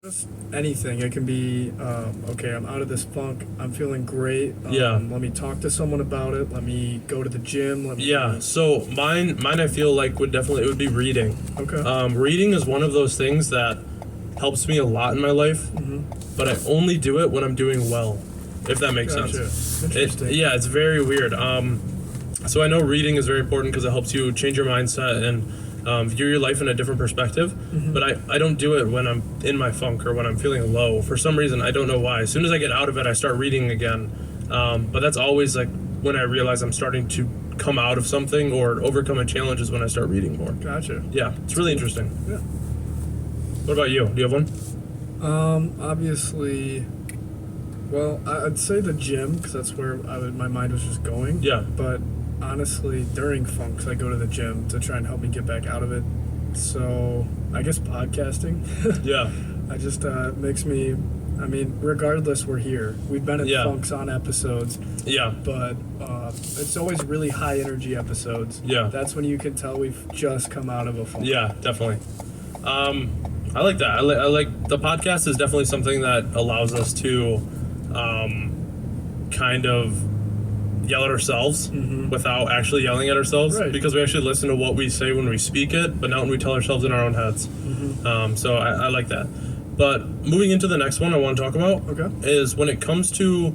Just anything. It can be, okay, I'm out of this funk. I'm feeling great. Yeah. Let me talk to someone about it. Let me go to the gym. Yeah, so mine I feel like it would be reading. Okay. Reading is one of those things that helps me a lot in my life, but I only do it when I'm doing well, if that makes Gotcha. sense. Interesting. Yeah, it's very weird. So I know reading is very important because it helps you change your mindset and view your life in a different perspective, but I don't do it when I'm in my funk or when I'm feeling low. For some reason, I don't know why. As soon as I get out of it, I start reading again. But that's always like when I realize I'm starting to come out of something or overcome a challenge is when I start reading more. Gotcha. Yeah, it's really interesting. Yeah. What about you? Do you have one? Obviously, well, I'd say the gym because that's where my mind was just going. Yeah. But honestly, during funks, I go to the gym to try and help me get back out of it. So I guess podcasting. Yeah. I just makes me. I mean, regardless, we're here. We've been in Yeah. funks on episodes, Yeah. but it's always really high energy episodes. Yeah. That's when you can tell we've just come out of a funk. Yeah, definitely. I like that. I like the podcast is definitely something that allows us to kind of yell at ourselves without actually yelling at ourselves, Right. because we actually listen to what we say when we speak it, but not when we tell ourselves in our own heads. So I like that. But moving into the next one I want to talk about Okay. is when it comes to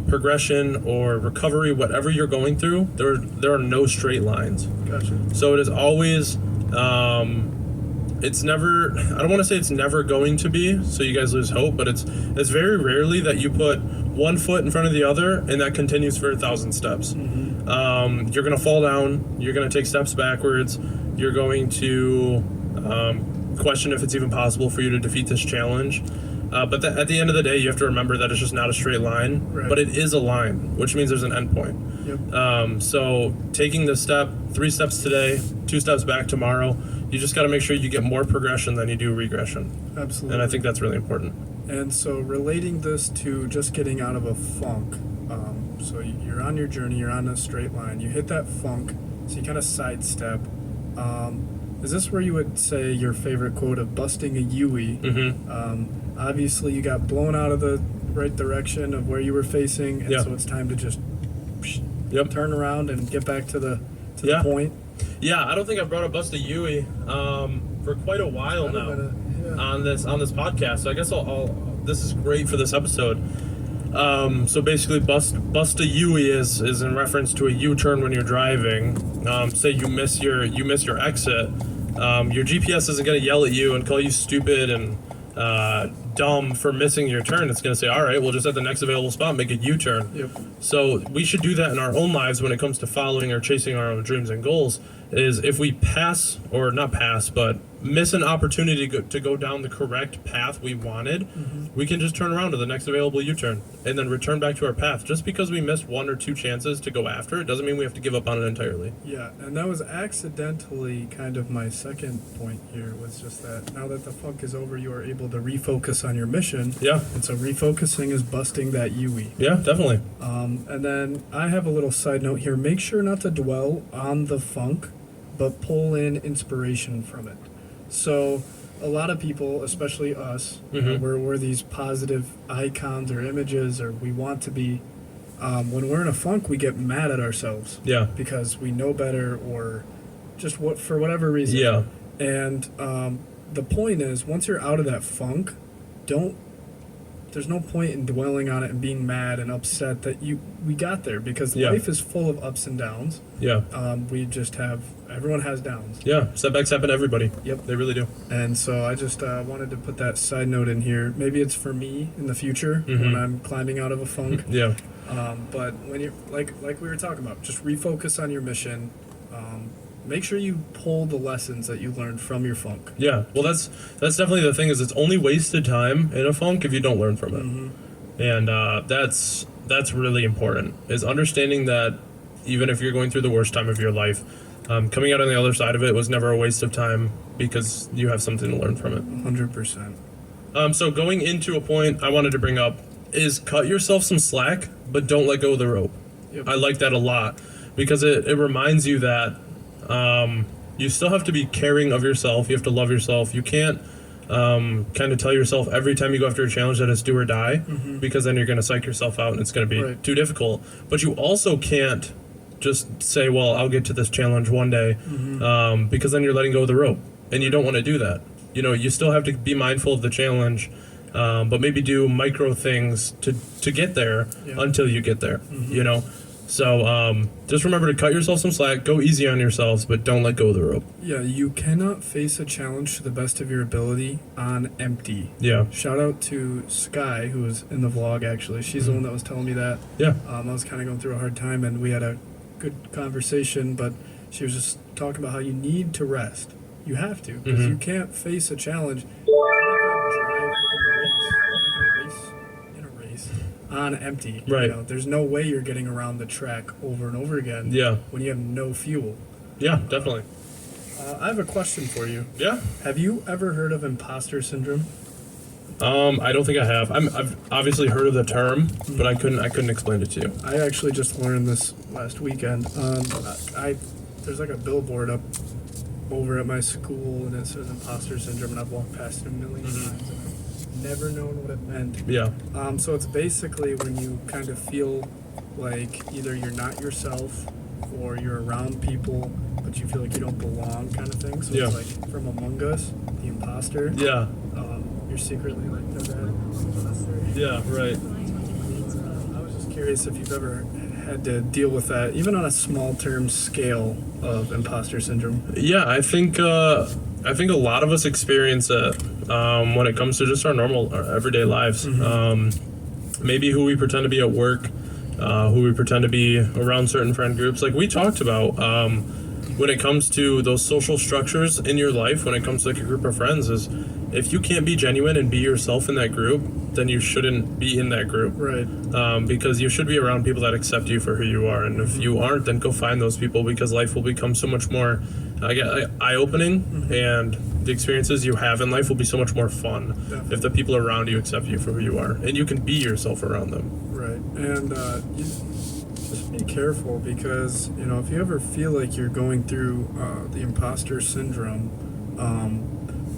progression or recovery, whatever you're going through, there are no straight lines. Gotcha. So it is always, it's never, I don't want to say it's never going to be, so you guys lose hope, but it's very rarely that you put one foot in front of the other and that continues for 1,000 steps. You're going to fall down, you're going to take steps backwards, you're going to question if it's even possible for you to defeat this challenge. But at the end of the day, you have to remember that it's just not a straight line, Right. but it is a line, which means there's an end point. Yep. So taking this step, 3 steps today, 2 steps back tomorrow, you just got to make sure you get more progression than you do regression. Absolutely. And I think that's really important. And so relating this to just getting out of a funk, so you're on your journey, you're on a straight line, you hit that funk, so you kind of sidestep. Is this where you would say your favorite quote of busting a Yui? Obviously, you got blown out of the right direction of where you were facing, and Yeah. so it's time to just Yep. turn around and get back to the Yeah. point. Yeah, I don't think I've brought up Bust a Yui for quite a while now on this podcast. So I guess I'll this is great for this episode. So basically, bust a Yui is in reference to a U-turn when you're driving. Say you miss your exit. Your GPS isn't going to yell at you and call you stupid and dumb for missing your turn. It's going to say, all right, well, just at the next available spot, make a U-turn. Yep. So we should do that in our own lives when it comes to following or chasing our own dreams and goals. Is if we pass, or not pass, but miss an opportunity to go down the correct path we wanted, we can just turn around to the next available U-turn and then return back to our path. Just because we missed 1 or 2 chances to go after it doesn't mean we have to give up on it entirely. Yeah, and that was accidentally kind of my second point here, was just that now that the funk is over, you are able to refocus on your mission. Yeah. And so refocusing is busting that Yui. Yeah, definitely. And then I have a little side note here. Make sure not to dwell on the funk, but pull in inspiration from it. So a lot of people, especially us, you know, we're these positive icons or images, or we want to be. When we're in a funk, we get mad at ourselves. Yeah. Because we know better, or just for whatever reason. Yeah. And the point is, once you're out of that funk, there's no point in dwelling on it and being mad and upset that we got there, because Yeah. life is full of ups and downs. Yeah. Everyone has downs. Yeah. Setbacks happen to everybody. Yep. They really do. And so I just wanted to put that side note in here. Maybe it's for me in the future when I'm climbing out of a funk. Yeah. But when you're like we were talking about, just refocus on your mission. Make sure you pull the lessons that you learned from your funk. Yeah, well, that's definitely the thing, is it's only wasted time in a funk if you don't learn from it. And that's really important, is understanding that even if you're going through the worst time of your life, coming out on the other side of it was never a waste of time, because you have something to learn from it. 100%. So going into a point I wanted to bring up is cut yourself some slack, but don't let go of the rope. Yep. I like that a lot, because it reminds you that you still have to be caring of yourself. You have to love yourself. You can't kind of tell yourself every time you go after a challenge that it's do or die, Mm-hmm. because then you're going to psych yourself out and it's going to be Right. too difficult. But you also can't just say, well, I'll get to this challenge one day, Mm-hmm. because then you're letting go of the rope, and you don't want to do that. You know, you still have to be mindful of the challenge, but maybe do micro things to get there Yeah. until you get there, Mhm. you know? So just remember to cut yourself some slack, go easy on yourselves, but don't let go of the rope. Yeah, you cannot face a challenge to the best of your ability on empty. Yeah. Shout out to Sky, who was in the vlog, actually. She's the one that was telling me that. Yeah. I was kind of going through a hard time, and we had a good conversation, but she was just talking about how you need to rest. You have to, because Mhm. you can't face a challenge. You're not gonna drive in a race on empty. Right. You know, there's no way you're getting around the track over and over again Yeah. when you have no fuel. Yeah, definitely. I have a question for you. Yeah. Have you ever heard of imposter syndrome? I don't think I have. I've obviously heard of the term, but I couldn't explain it to you. I actually just learned this last weekend. There's like a billboard up over at my school, and it says imposter syndrome, and I've walked past it a million times, and I've never known what it meant. Yeah. So it's basically when you kind of feel like either you're not yourself or you're around people, but you feel like you don't belong, kind of thing. So Yeah. it's like from Among Us, the imposter. Yeah. You're secretly like the bad imposter. Yeah. Right. I was just curious if you've ever had to deal with that, even on a small term scale of imposter syndrome. Yeah, I think a lot of us experience it when it comes to just our everyday lives. Maybe who we pretend to be at work, who we pretend to be around certain friend groups. Like we talked about, when it comes to those social structures in your life, when it comes to like a group of friends, is if you can't be genuine and be yourself in that group, then you shouldn't be in that group. Right. Because you should be around people that accept you for who you are. And if you aren't, then go find those people, because life will become so much more eye-opening, and the experiences you have in life will be so much more fun if the people around you accept you for who you are, and you can be yourself around them. Right. And you just be careful, because, you know, if you ever feel like you're going through the imposter syndrome,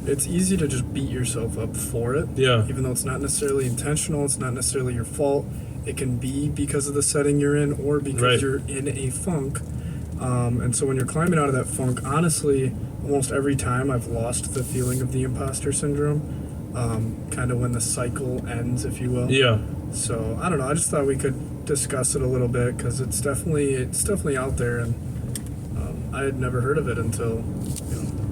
it's easy to just beat yourself up for it. Yeah. Even though it's not necessarily intentional, it's not necessarily your fault. It can be because of the setting you're in, or because Right. you're in a funk. And so when you're climbing out of that funk, honestly, almost every time I've lost the feeling of the imposter syndrome, kind of when the cycle ends, if you will. Yeah. So I don't know. I just thought we could discuss it a little bit, because it's definitely out there, and I had never heard of it until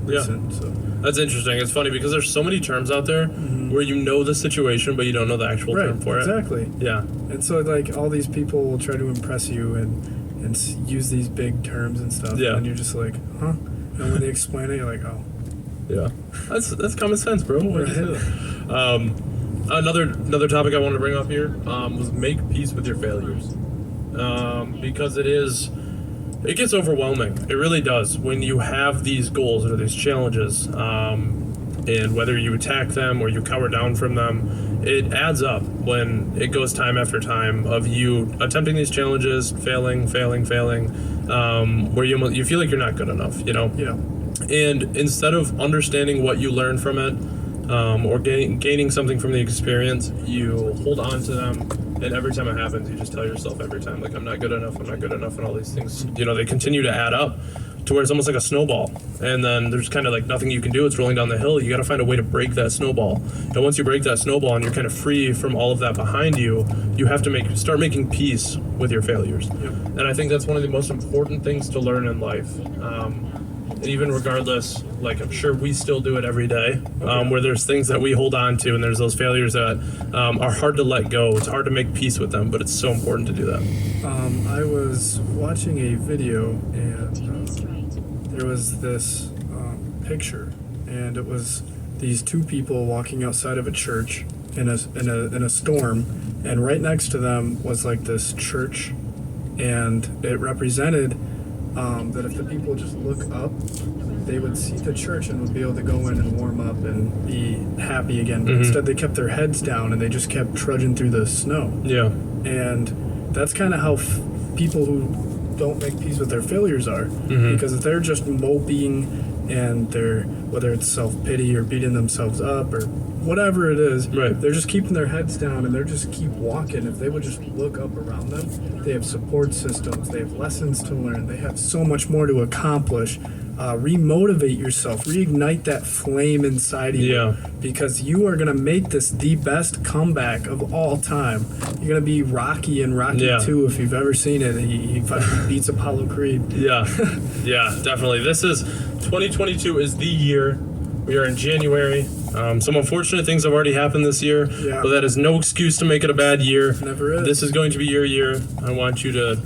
recent. So That's interesting. It's funny because there's so many terms out there where you know the situation, but you don't know the actual term for it. exactly. Yeah. And so like all these people will try to impress you and use these big terms and stuff. Yeah. And you're just like, huh? And when they explain it, you're like, oh. Yeah. That's common sense, bro. Right. Another topic I wanted to bring up here was make peace with your failures, because it gets overwhelming. It really does when you have these goals or these challenges, and whether you attack them or you cower down from them, it adds up when it goes time after time of you attempting these challenges, failing, where you feel like you're not good enough, you know? Yeah. And instead of understanding what you learned from it, or gaining something from the experience, you hold on to them, and every time it happens, you just tell yourself every time, like, I'm not good enough, and all these things, they continue to add up to where it's almost like a snowball, and then there's kind of like nothing you can do. It's rolling down the hill. You got to find a way to break that snowball, and once you break that snowball and you're kind of free from all of that behind you, you have to start making peace with your failures. Yep. And I think that's one of the most important things to learn in life. And even regardless, like I'm sure we still do it every day, where there's things that we hold on to, and there's those failures that are hard to let go. It's hard to make peace with them, but it's so important to do that. I was watching a video, and there was this picture, and it was these two people walking outside of a church in a storm, and right next to them was like this church, and it represented that if the people just look up, they would see the church and would be able to go in and warm up and be happy again. But instead, they kept their heads down and they just kept trudging through the snow. Yeah. And that's kind of how people who don't make peace with their failures are. Because if they're just moping and they're, whether it's self-pity or beating themselves up or whatever it is, Right. they're just keeping their heads down and they're just keep walking. If they would just look up around them, they have support systems, they have lessons to learn, they have so much more to accomplish. Remotivate yourself, reignite that flame inside of you, Yeah. because you are going to make this the best comeback of all time. You're going to be Rocky in Rocky Yeah. 2 if you've ever seen it. He fucking beats Apollo Creed. Yeah, yeah, definitely. 2022 is the year. We are in January. Some unfortunate things have already happened this year, Yeah. but that is no excuse to make it a bad year. Never is. This is going to be your year. I want you to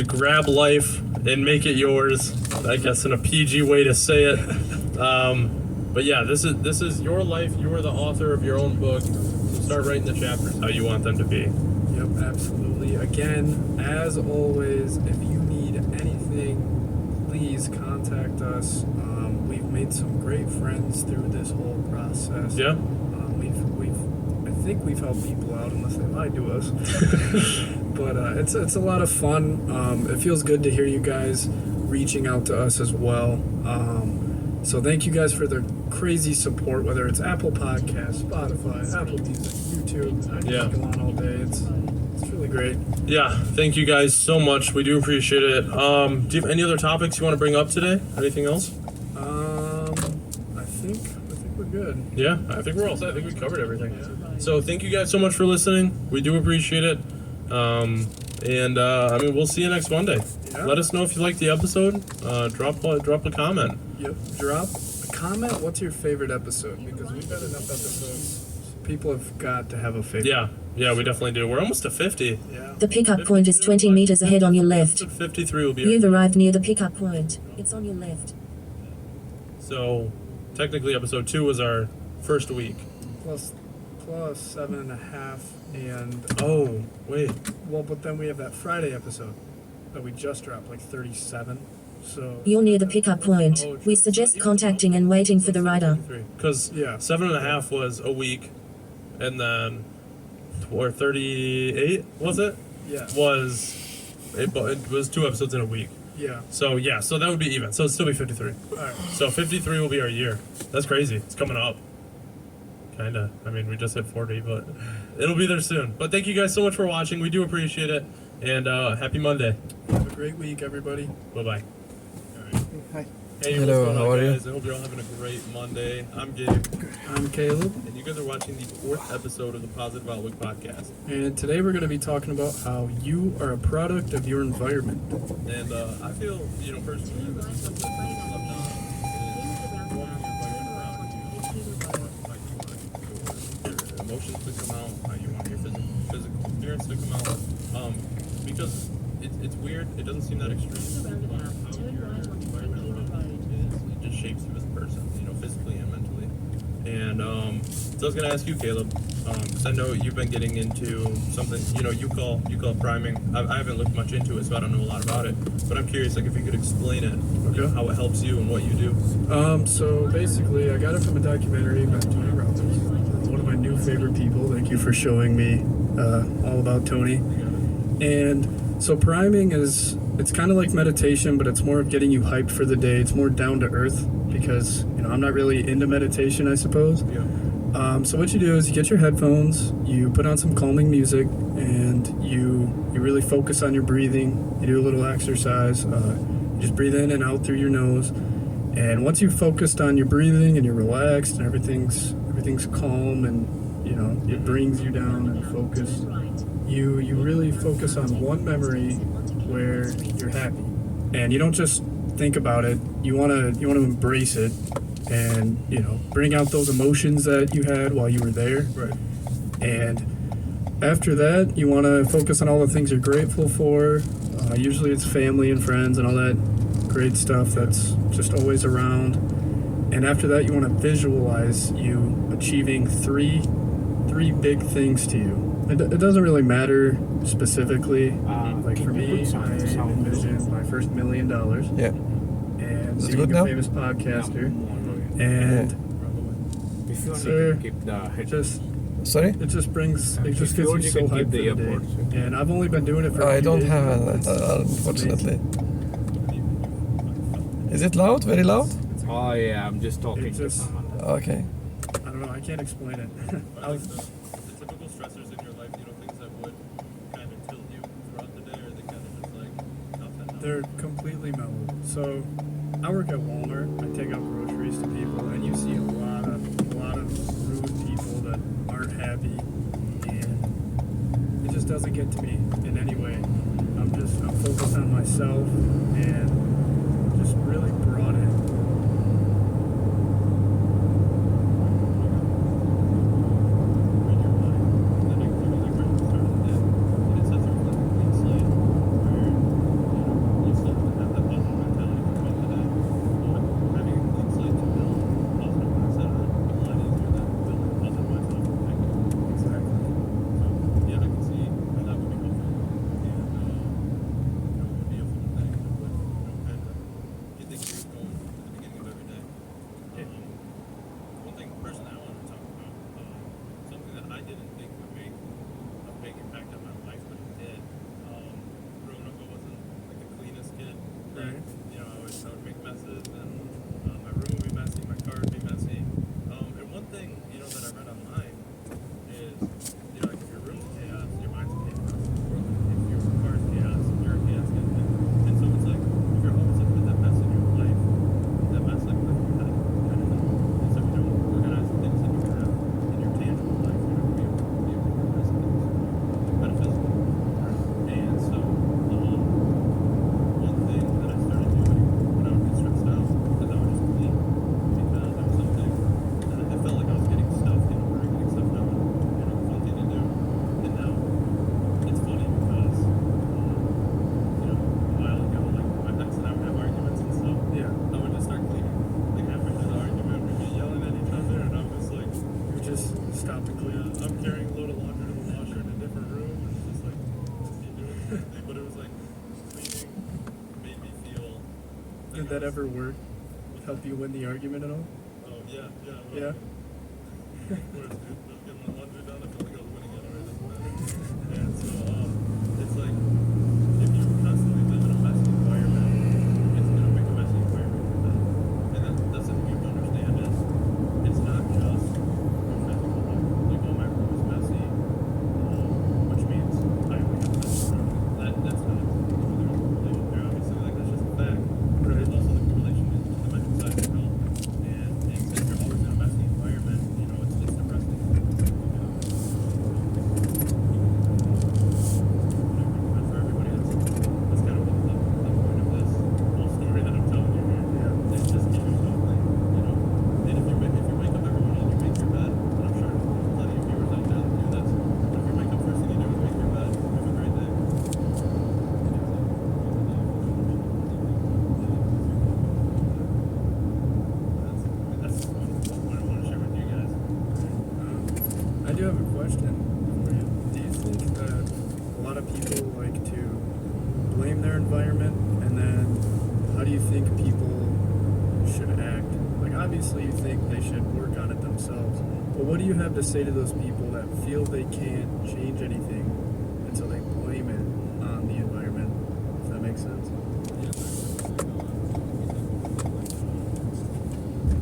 grab life and make it yours. I guess in a PG way to say it. But yeah, this is your life. You are the author of your own book. So start writing the chapters how you want them to be. Yep, absolutely. Again, as always, if you need anything, please contact us. We've made some great friends through this whole process. Yeah. I think we've helped people out unless they lied to us. But it's a lot of fun. It feels good to hear you guys reaching out to us as well. So thank you guys for the crazy support, whether it's Apple Podcasts, Spotify, Apple Music, YouTube. I can Yeah. go on all day. It's really great. Yeah, thank you guys so much. We do appreciate it. Do you have any other topics you want to bring up today? Anything else? I think we're good. Yeah, I think we're all set. I think we covered everything. So thank you guys so much for listening. We do appreciate it. I mean, we'll see you next Monday. Yeah. Let us know if you liked the episode. Drop a comment. Yep. Drop a comment. What's your favorite episode? Because we've got enough episodes. People have got to have a favorite. Yeah, we definitely do. We're almost to 50. Yeah. The pickup point is 20 meters ahead on your left. 53 will be. You've arrived near the pickup point. It's on your left. So, technically, episode 2 was our first week. Plus 7.5 and Oh, wait. well, but then we have that Friday episode that we just dropped, like 37. So You're near the pickup point. Oh, We suggest contacting and waiting for the rider. Because Yeah. 7.5 was a week, and then, or 38 was it? yeah, It was 2 episodes in a week. yeah. So yeah, so that would be even. So it'd still be 53. All right. So 53 will be our year. That's crazy. It's coming up. Kinda. I mean, we just hit 40, but it'll be there soon. But thank you guys so much for watching. We do appreciate it. And happy Monday. Have a great week, everybody. Bye-bye. Hi. Hey, Hello, what's going how on, are you? guys? I hope you're all having a great Monday. I'm Gabe, I'm Caleb, and you guys are watching the 4th episode of the Positive Outlook Podcast. and today we're going to be talking about how you are a product of your environment. And I feel, personally, this is something that's left out. Your emotions to come out, how you want your physical appearance to come out. Because it's weird, it doesn't seem that extreme. How your environment around you is, it just shapes you as a person, physically and mentally. And so I was gonna ask you, Caleb, because I know you've been getting into something, you call priming. I haven't looked much into it, so I don't know a lot about it. But I'm curious, like, if you could explain it, Okay. how it helps you and what you do. So basically, I got it from a documentary about Tony Robbins, one of my new favorite people. Thank you for showing me all about Tony. And so priming it's kind of like meditation, but it's more of getting you hyped for the day. It's more down to earth because, I'm not really into meditation, I suppose. Yeah. So what you do is you get your headphones, you put on some calming music, and you really focus on your breathing. You do a little exercise. You just breathe in and out through your nose. And once you've focused on your breathing and you're relaxed and everything's calm and, it brings you down and focused, you really focus on one memory where you're happy. And you don't just think about it. You want to embrace it and, bring out those emotions that you had while you were there. Right. And after that, you want to focus on all the things you're grateful for. Usually it's family and friends and all that great stuff that's just always around. And after that, you want to visualize you achieving three big things to you. It doesn't really matter specifically. Like for me, I envisioned my first $1 million Yeah. and Is it being good a now? famous podcaster. And If you Sir, only keep the it just Sorry? gets If you you only so can keep hyped for the the day. airports. And I've only been doing it for a I few don't days have now. an, It's unfortunately. amazing. Is it loud? Very loud? It's Oh yeah, I'm just talking It's to just- someone. Okay. I don't know. I can't explain it. Are like the typical stressors in your life, things that would kind of tilt you throughout the day, or they kind of just like not that They're completely mellow. So I work at Walmart. I take out groceries to people, and you see a lot of rude people that aren't happy, and it just doesn't get to me in any way. I'm focused on myself and just really brought in. Did that ever work? Help you win the argument at all? Oh, yeah. Yeah? And so, it's like, if you constantly live in a messy environment, it's going to make a messy environment for them. And that's something you have to understand is, it's not just your physical life. Like, oh, my room is messy, which means I only have a messy room. That's not a correlation there, obviously. Like, that's just a fact. But there's also the correlation to the mental side as well. And since you're always in a messy environment, it's depressing. For everybody, that's kind of the point of this whole story that I'm telling you here. Yeah. It's just keep yourself clean, And if you wake up every morning and you make your bed, and I'm sure there's plenty of viewers out there that do this, but if you wake up first thing you do is make your bed, have a great day. That's what I want to share with you guys. I do have a question for you. Do you think that a lot of people like to blame their environment, and then how do you think people should act? Like, obviously you think they should work on it themselves, but what do you have to say to those people that feel they can't change anything until they blame it on the environment, if that makes sense?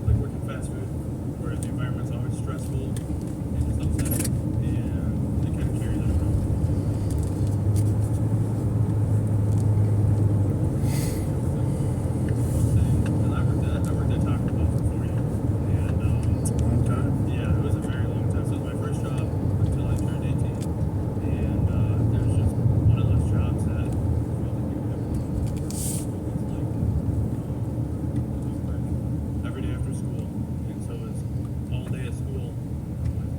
Like working fast food, where the environment's always stressful and just upsetting, and they kind of carry that around. And I worked at Taco Bell for 4 years, and It's a long time. yeah, it was a very long time. So it was my first job until I turned 18, and it was just one of those jobs that I felt like you could every day after school, and so it was all day at school. My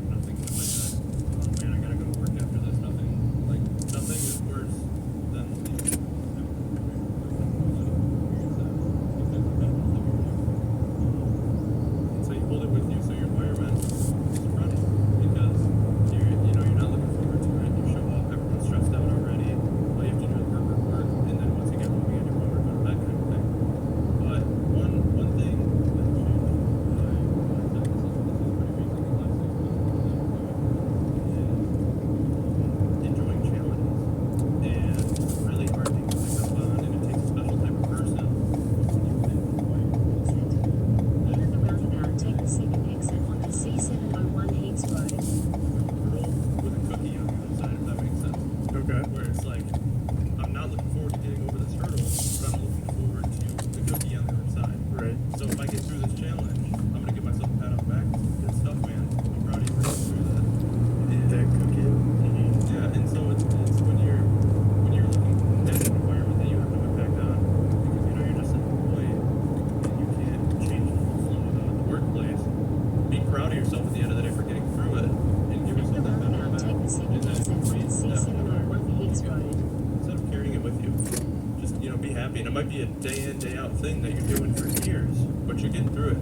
happy, and it might be a day in, day out thing that you're doing for years, but you're getting through it.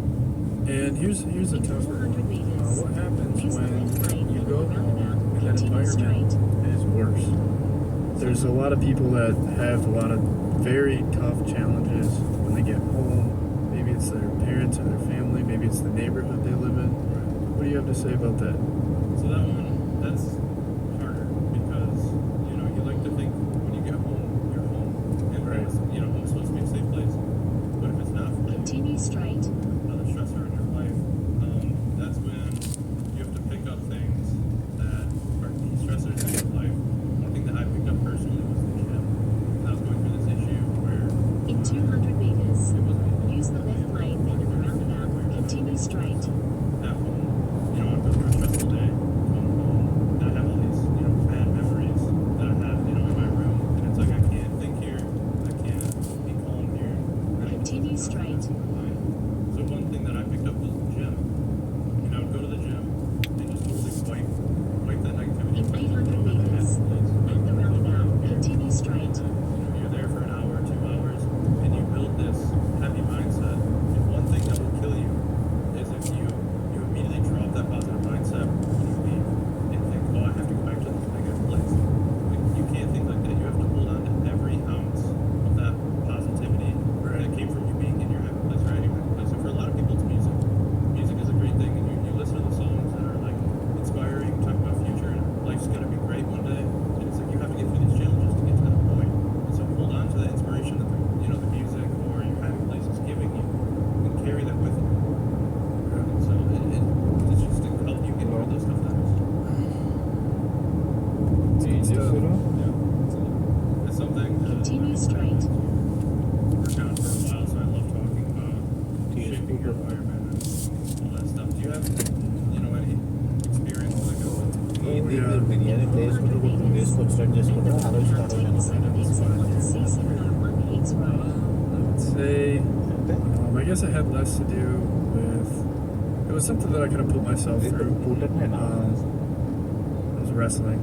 And here's a tough one. 400 meters. What happens Use the left lane when you and go the home roundabout. and that Continue environment straight. is worse? There's a lot of people that have a lot of very tough challenges when they get home. Maybe it's their parents or their family. Maybe it's the neighborhood they live in. What do you have to say about that? So that one, that's harder because, you know, you like to think when you get home, you're home. And Right. you know, home's supposed to be a safe place. But if it's not for Continue straight. another stressor in your life, that's when you have to pick up things that are key stressors in your life. One thing that I picked up personally was the gym. I was going through this issue where In 200 meters. it wasn't Use the left lane, then at the roundabout. Continue straight. at home. You know, I've been through a stressful day, come home, and I have all these, you know, bad memories that I have, you know, in my room. And it's like I can't think here, I can't be calm here. And I Continue straight. So one thing that I picked up was the gym. And I would go to the gym and just totally wipe that negativity. In 800 meters. At the roundabout. Continue straight. You're there for an hour, 2 hours, and you build this happy mindset. And one thing that will kill you is if you immediately drop that positive mindset when you leave and think, oh, I have to go back to this negative place. Like, you can't think like that. You have to hold on to every ounce of that positivity that came from you being in your happy place or any happy place. And for a lot of people, it's music. Music is a great thing, and you listen to the songs that are like inspiring, talk about future, and life's gonna be great one day. And it's like you have to get through these challenges to get to that point. And so hold on to that inspiration that the music or your happy place is giving you, and carry that with you. And so it's just to help you get through those tough times. Yeah, it's something that Continue straight. worked on for a while, so I love talking about shaping your environment and all that stuff. Do you have, you know, any experience like a biryani place తీసుకొచ్చి start చేసుకుంటారు ఆ రోజు start Take the second exit onto C701 Higgs Road. I'd say, I guess it had less to do with. It was something that I kind of put myself through. It was wrestling.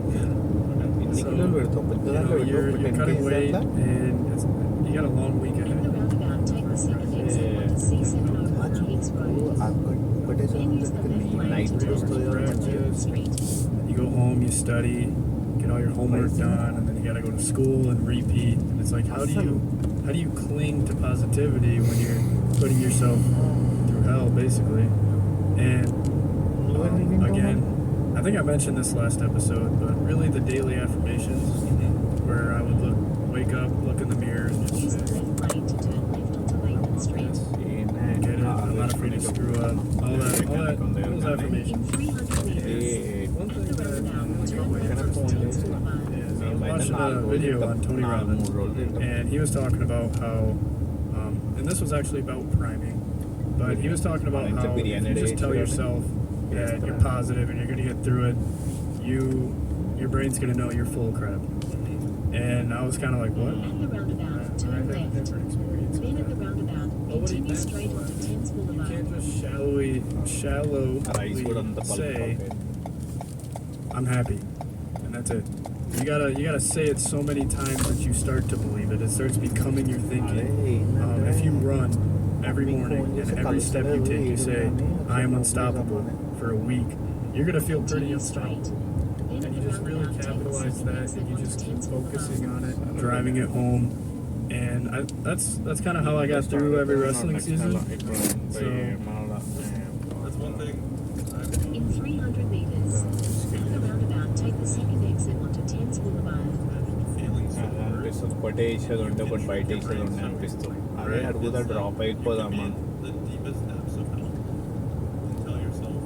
ఎన్ని So, కిలోలు పెడతావు పెద్ద You దాంట్లో know, you're పెడతావు 10 cutting KG weight, అట్లా and you got a long week At the ahead. roundabout, take the second exit onto C701 Higgs Road. ఒకటేసారి Then use the left lane night to turn వస్తుంది to కదా మంచిగా Rockbank Street. You go home, you study, get all your homework done, and then you gotta go to school and repeat. And it's like, how do you cling to positivity when you're putting yourself through hell, basically? And again, I think I mentioned this last episode, but really the daily affirmations, where I would wake up, look in the mirror, and Use just the say, left lane to turn left onto Lakeland Street. get it, I'm not afraid to screw up. All those affirmations. In 300 meters. One At thing the that roundabout, turn left onto Thames Boulevard. is I was watching a video on Tony Robbins, and he was talking about how, and this was actually about priming, but he was talking about how if you just tell yourself that you're positive and you're gonna get through it, your brain's gonna know you're full of crap. And I was kind of like, what? At the roundabout, I turn had a left. different experience with Then at the that. roundabout, But what he continue meant straight was, onto Thames you Boulevard. can't just shallowly say, I'm happy, and that's it. You gotta say it so many times that you start to believe it. It starts becoming your thinking. If you run every morning and every step you take, you say, I am unstoppable for a week, you're gonna feel pretty Continue straight. unstoppable. Then And at you the just really roundabout, take the capitalize second that, exit and you onto just keep Thames focusing Boulevard. on it, driving it home. And that's kind of how I got through every wrestling season. That's one thing. In 300 meters. At the roundabout, take the second exit onto Thames Boulevard. Feelings of worth. అనిపిస్తుంది ఒకటే వేసేది ఉంటే ఒకటి బయట వేసేది ఉంటే అనిపిస్తుంది అదే అడుగుతా drop అయిపోదామా The deepest depths of hell. And tell yourself,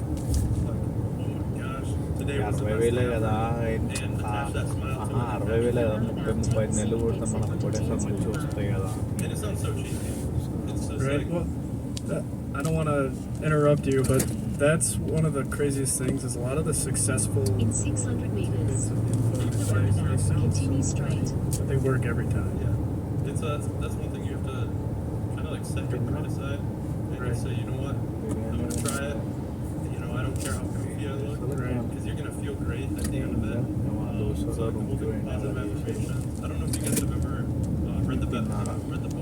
like, oh my gosh, today was the 60,000 best కదా day ever. And attach that smile to it. 60,000 కదా 30-35 నెలలు కొడితే మనకు ఒకటేసారి మంచిగా వస్తాయి కదా And it sounds so cheesy. It's just Right. like, Well, I don't want to interrupt you, but that's one of the craziest things. Is a lot of the successful In 600 meters. bits of info At and the advice, they roundabout, sound continue so straight. but they work every time. yeah. It's that's one thing you have to kind of like set your pride aside and Right. just say, you know what, I'm gonna try it. You know, I don't care how goofy I look, Right. because you're gonna feel great at the end of it. So we'll do positive affirmations. I don't know if you guys have ever read the book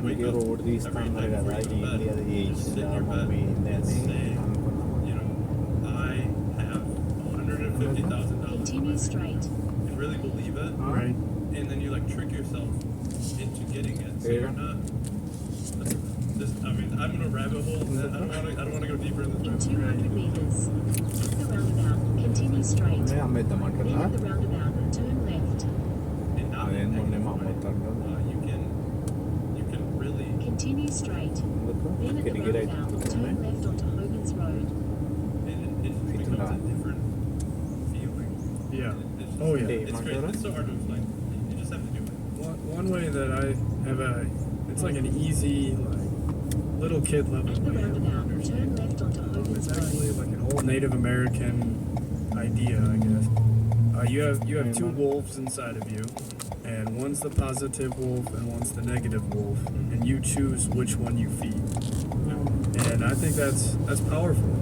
దానికి road తీస్తున్నారు కదా ఏంటి అది చేసిందా mummy ఏంది అని అనుకున్నాం. you know, I have $150,000 Continue straight. and really believe it, Right. and then you like trick yourself into getting it. So you're not. I mean, I'm in a rabbit hole. I don't want to go deeper in In this. 200 meters. At the roundabout, continue straight. అదే అమ్మేద్దామంటారా Then at the roundabout, turn left. And not అదే be మొన్నేమో negative, అమ్ముతాడు you can really. Continue straight. ఎందుకు Then at the కిరిగిరి roundabout, అవుతుంది turn left onto Hogan's Road. It becomes a different feeling. Yeah. It's Oh, just- yeah. It's great. It's so hard to explain. You just have to do it. One way that I have it's like an easy, like, little kid level At the way of roundabout, turn understanding. left onto Hogan's It's actually Road. like an old Native American idea, I guess. You have two wolves inside of you, and one's the positive wolf and one's the negative wolf, and you choose which one you feed. And I think that's powerful.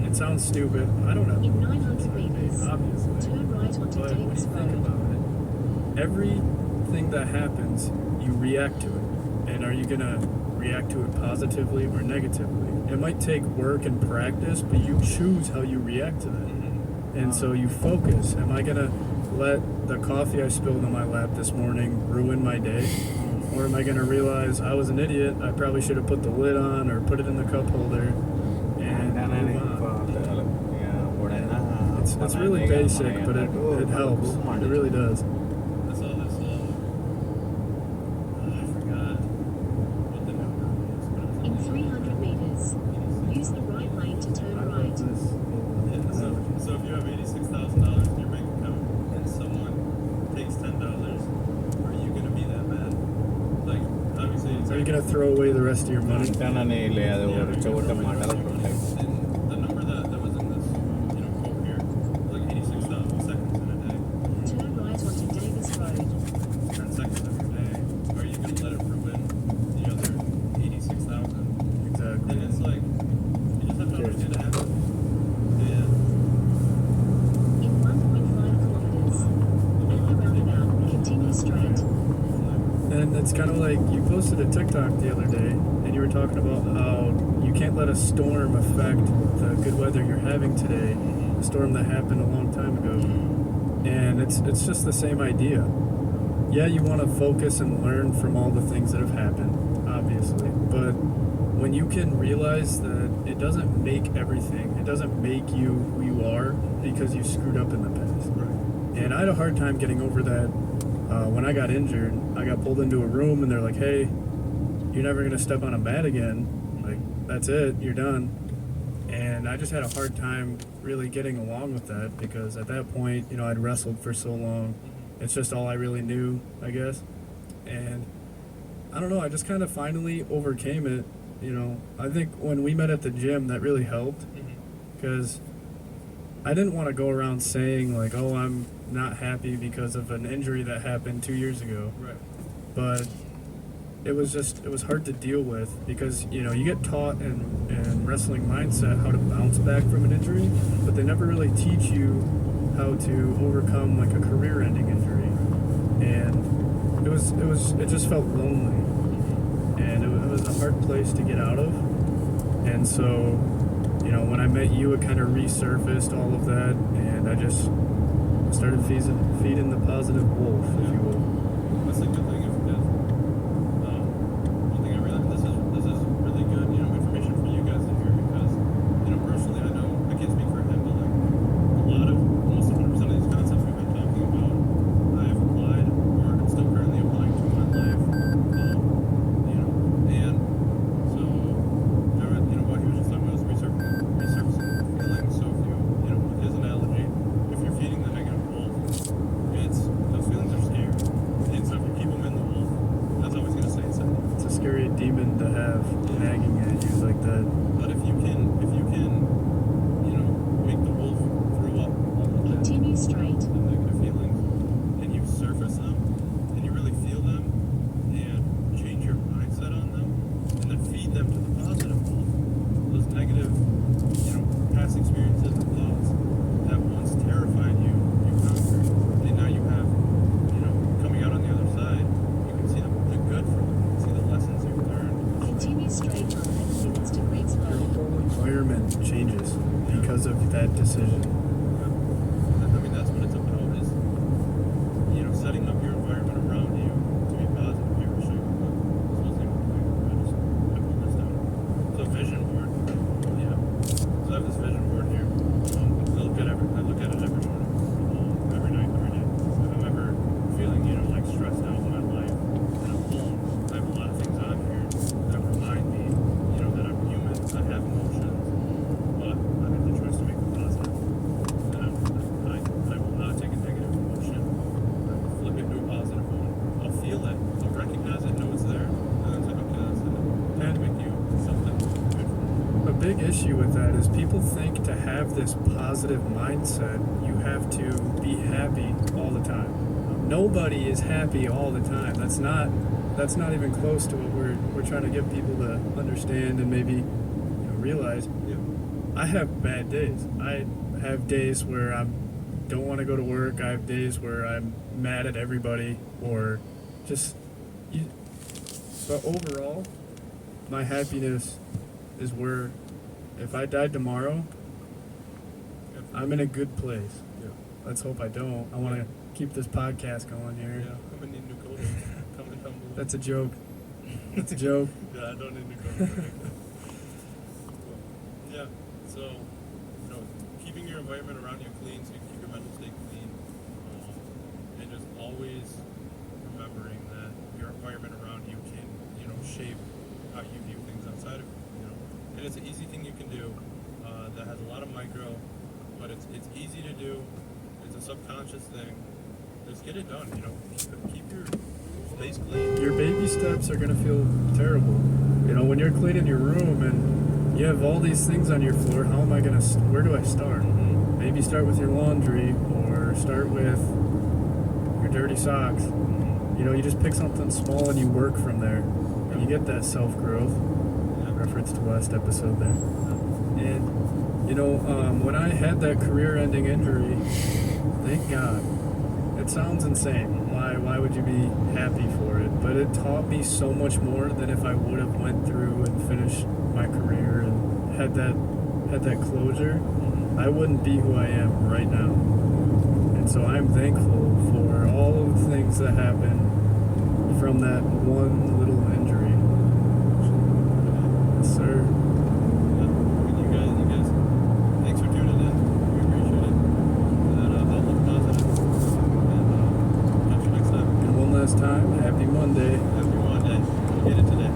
It sounds stupid. I don't know. In 900 meters, Obviously. turn right onto But when Davis you think Road. about it, everything that happens, you react to it. And are you gonna react to it positively or negatively? It might take work and practice, but you choose how you react to that. And so you focus. Am I gonna let the coffee I spilled on my lap this morning ruin my day? Or am I gonna realize I was an idiot, I probably should have put the lid on or put it in the cup holder and move on? It's really basic, but it helps. It really does. That's all. I forgot what the number is. But it was In 300 meters, use the right lane to turn right. So if you have $86,000 in your bank account and someone takes $10, are you gonna be that mad? Like, obviously, it's Are you gonna throw away the rest of your money? అంటానని లేదు వచ్చగొట్ట మాటలు ఉంటాయి. And the number that was in this, quote here, was like 86,000 seconds in a day. Turn right onto Davis Road. 10 seconds of your day. Are you gonna let it ruin the other 86,000? Exactly. And it's like, you just have to understand it happens. And In 1.5 kilometers. At the roundabout, continue straight. And it's kind of like you posted a TikTok the other day, and you were talking about how you can't let a storm affect the good weather you're having today, a storm that happened a long time ago. And it's just the same idea. Yeah, you want to focus and learn from all the things that have happened, obviously, but when you can realize that it doesn't make everything, it doesn't make you who you are because you screwed up in the past. And I had a hard time getting over that. When I got injured, I got pulled into a room and they're like, hey, you're never going to step on a mat again. Like, that's it, you're done. And I just had a hard time really getting along with that because at that point, I'd wrestled for so long. It's just all I really knew, I guess. And I don't know, I just kind of finally overcame it. I think when we met at the gym, that really helped because I didn't want to go around saying like, oh, I'm not happy because of an injury that happened 2 years ago. right. But it was hard to deal with because, you get taught in wrestling mindset how to bounce back from an injury, but they never really teach you how to overcome like a career-ending injury. And it just felt lonely. And it was a hard place to get out of. And so, when I met you, it kind of resurfaced all of that, and I just started feeding the positive wolf, if you will. That's a good thing because one thing I realized this is really good information for you guys to hear because personally I know I can't speak for him but like almost 100% of these concepts we've been talking about I have applied or I'm still currently applying to my life and so what he was just talking about is resurfacing feelings. So if you with his analogy, if you're feeding the negative wolf, those feelings are scary. that decision. I mean, that's what it's about, is, you know, setting up your environment around you to be positive. Here, I'll show you what this wasn't even a thing. I put this down. It's a vision board. Yeah. So I have this vision board here. I look at it every morning, every night, every day. If I'm ever feeling, you know, like stressed out in my life, and I'm home, I have a lot of things on here that remind me, you know, that I'm human, I have emotions, but I have the choice to make them positive. And I will not take a negative emotion. I will flip it to a positive one. I'll feel it. I'll recognize it, know it's there, and then say, okay, that's it. And make you something good for me. A big issue with that is people think to have this positive mindset, you have to be happy all the time. Nobody is happy all the time. That's not even close to what we're trying to get people to understand and maybe, you know, realize. Yeah. I have bad days. I have days where I don't want to go to work. I have days where I'm mad at everybody, or just. But overall, my happiness is where, if I died tomorrow, I'm in a good place. Yeah. Let's hope I don't. I want to keep this podcast going here. Yeah, I'm gonna need new clothing. Come to humble. That's a joke. That's a joke. Yeah, I don't need new clothing. Yeah, so, you know, keeping your environment around you clean so you can keep your mental state clean, and just always remembering that your environment around you can, you know, shape how you view things outside of you, you know. And it's an easy thing you can do that has a lot of micro, but it's easy to do. It's a subconscious thing. Just get it done, you know. Keep your space clean. Your baby steps are gonna feel terrible. You know, when you're cleaning your room and you have all these things on your floor, how am I gonna? Where do I start? Mm-hmm. Maybe start with your laundry, or start with your dirty socks. You know, you just pick something small and you work from there, and you get that self growth. Reference to last episode there. And you know, when I had that career-ending injury, thank God. It sounds insane. Why would you be happy for it? But it taught me so much more than if I would have went through and finished my career and had that closure. I wouldn't be who I am right now. And so I'm thankful for all of the things that happened from that one little injury. Yes, sir. You guys, thanks for tuning in. We appreciate it. And outlook positive. And catch you next time. And one last time, happy Monday. Happy Monday. We'll get it today.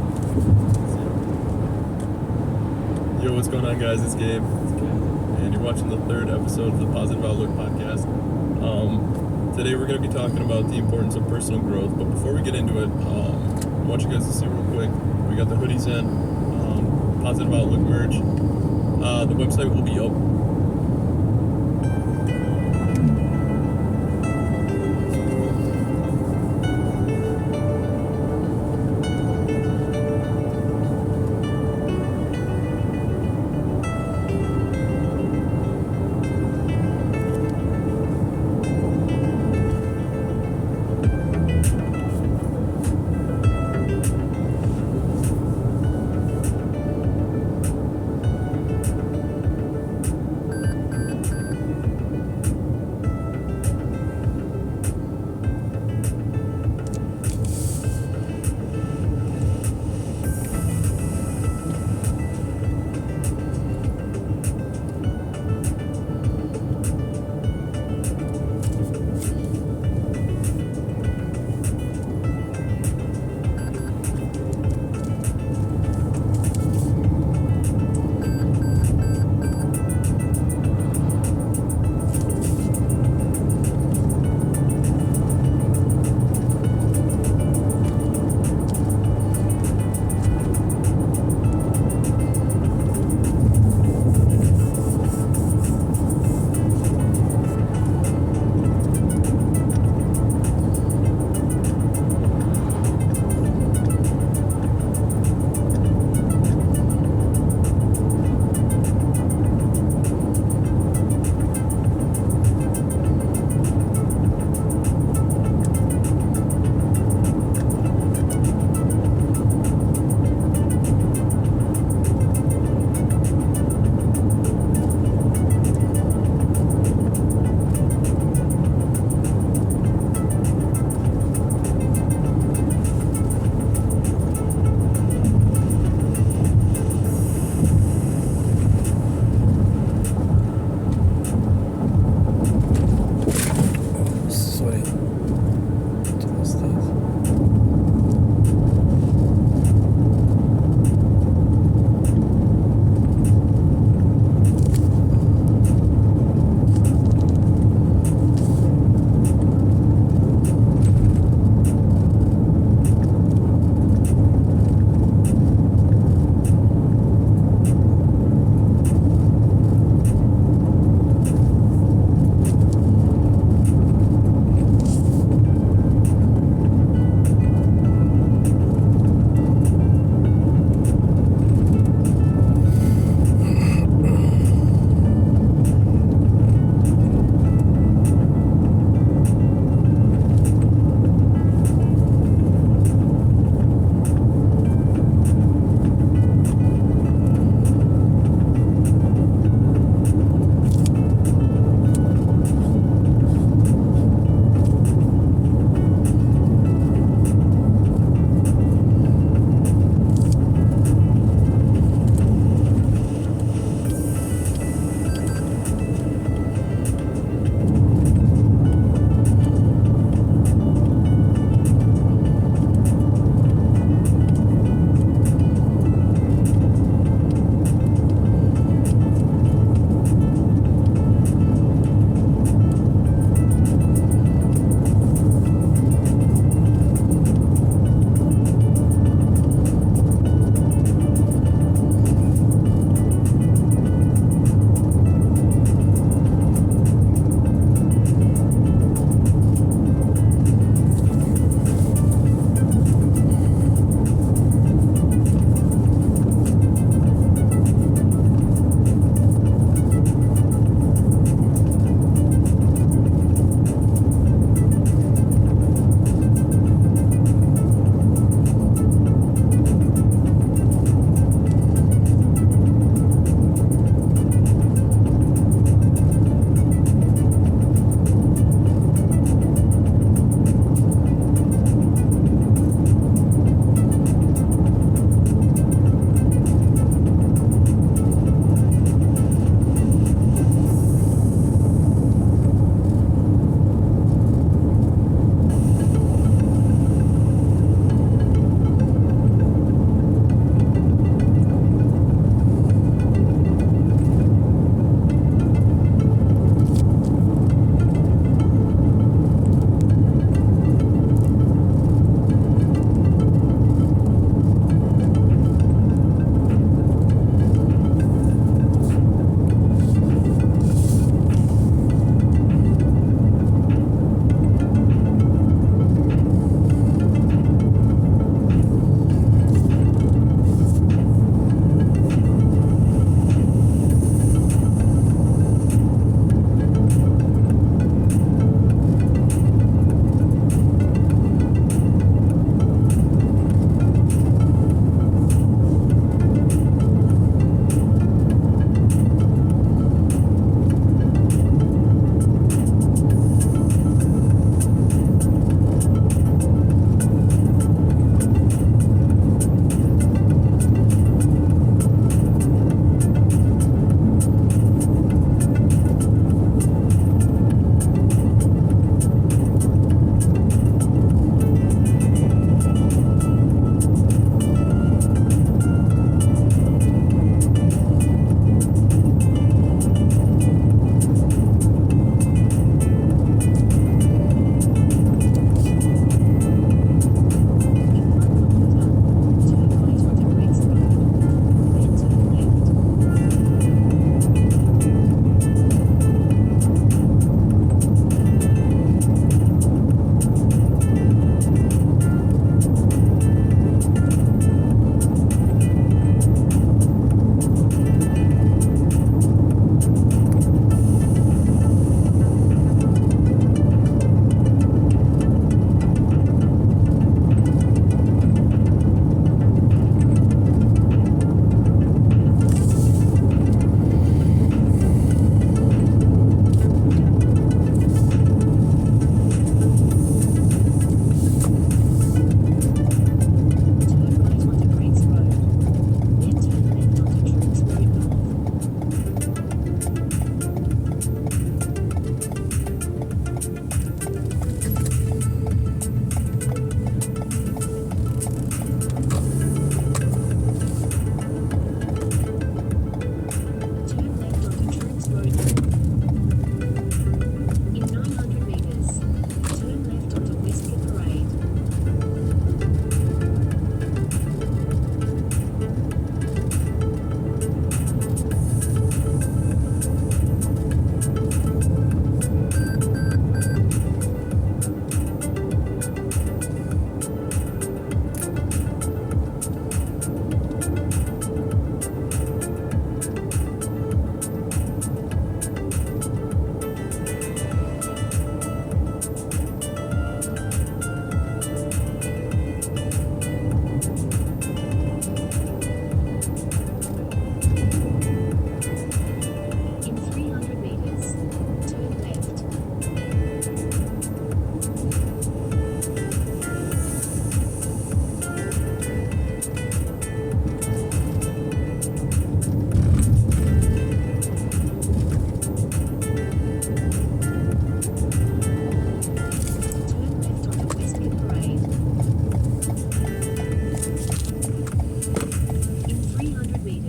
Yo, what's going on, guys? It's Gabe. And you're watching the third episode of the Positive Outlook podcast. Today we're going to be talking about the importance of personal growth. But before we get into it, I want you guys to see real quick. We got the hoodies in, Positive Outlook merch. The website will be up.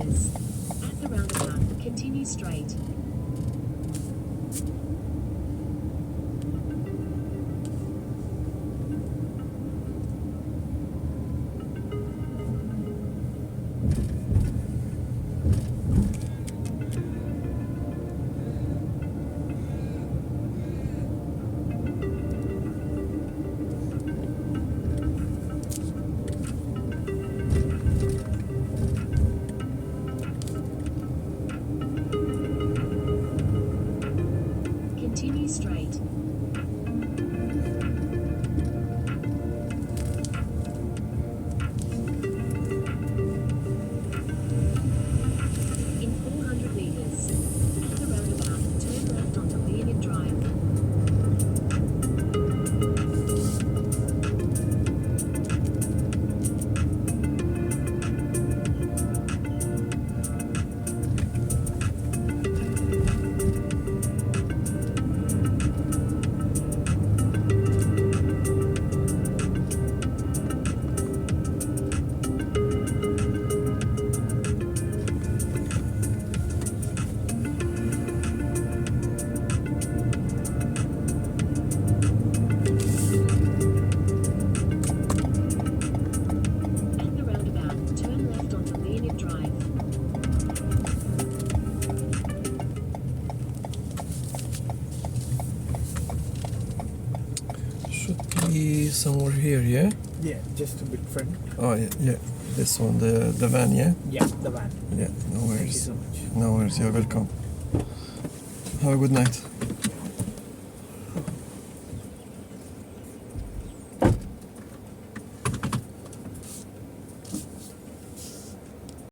meters. At the roundabout, continue straight. Continue straight. In 400 meters. At the roundabout, turn left onto Leonid Drive. At the roundabout, turn left onto Leonid Drive. Should be somewhere here, yeah? Yeah, just a bit front. Oh, yeah. This one, the van, yeah? Yeah, the van. Yeah, no Thank you worries. so much. No worries, you're welcome. Have a good night.